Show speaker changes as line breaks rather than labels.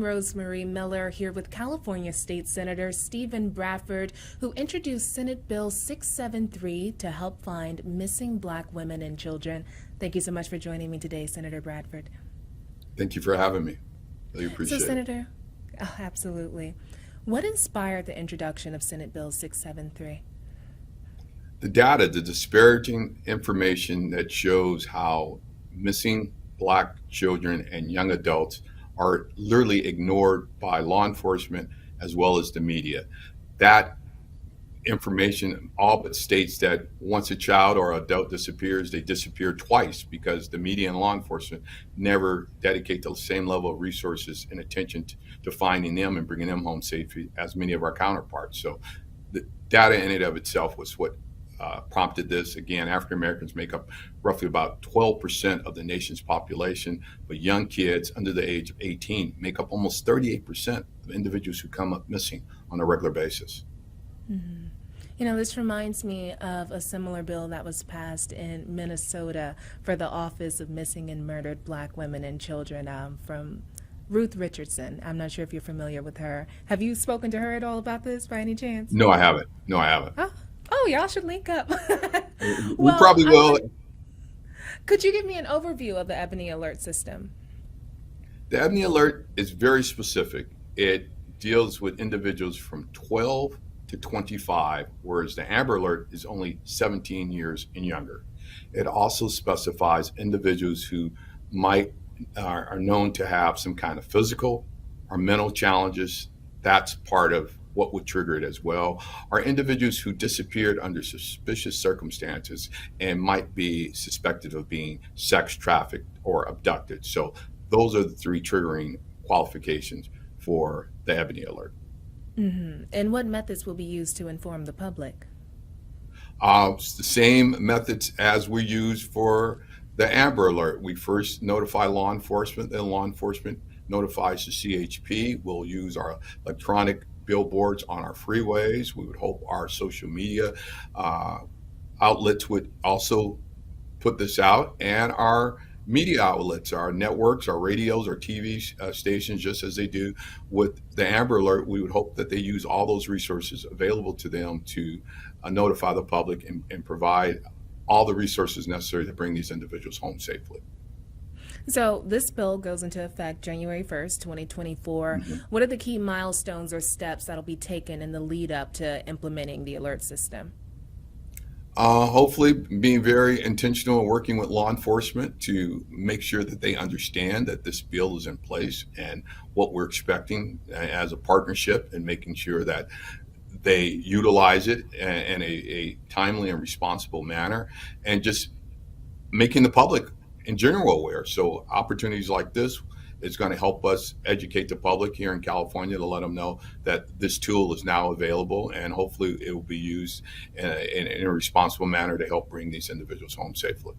Rosemary Miller here with California State Senator Steven Bradford, who introduced Senate Bill 673 to help find missing Black women and children. Thank you so much for joining me today, Senator Bradford.
Thank you for having me. Really appreciate
So,
it.
Senator, absolutely. What inspired the introduction of Senate Bill 673?
The data, the disparaging information that shows how missing Black children and young adults are literally ignored by law enforcement as well as the media. That information all but states that once a child or adult disappears, they disappear twice because the media and law enforcement never dedicate the same level of resources and attention to finding them and bringing them home safely as many of our counterparts. So the data in and of itself was what prompted this. Again, African Americans make up roughly about 12% of the nation's population, but young kids under the age of 18 make up almost 38% of individuals who come up missing on a regular basis.
Mm-hmm. You know, this reminds me of a similar bill that was passed in Minnesota for the Office of Missing and Murdered Black Women and Children from Ruth Richardson. I'm not sure if you're familiar with her. Have you spoken to her at all about this by any chance?
No, I haven't. No, I haven't.
Oh, y'all should link up.
We probably will.
Could you give me an overview of the Ebony Alert system?
The Ebony Alert is very specific. It deals with individuals from 12 to 25, whereas the Amber Alert is only 17 years and younger. It also specifies individuals who are known to have some kind of physical or mental challenges. That's part of what would trigger it as well, are individuals who disappeared under suspicious circumstances and might be suspected of being sex trafficked or abducted. So those are the three triggering qualifications for the Ebony Alert.
Mm-hmm. And what methods will be used to inform the public?
It's the same methods as we use for the Amber Alert. We first notify law enforcement, then law enforcement notifies the CHP. We'll use our electronic billboards on our freeways. We would hope our social media outlets would also put this out, and our media outlets, our networks, our radios, our TV stations, just as they do with the Amber Alert. We would hope that they use all those resources available to them to notify the public and provide all the resources necessary to bring these individuals home safely.
So this bill goes into effect January 1st, 2024. Mm-hmm. What are the key milestones or steps that'll be taken in the lead up to implementing the alert system?
Hopefully being very intentional and working with law enforcement to make sure that they understand that this bill is in place and what we're expecting as a partnership, and making sure that they utilize it in a timely and responsible manner, and just making the public in general aware. So opportunities like this is going to help us educate the public here in California to let them know that this tool is now available, and hopefully it will be used in a responsible manner to help bring these individuals home safely.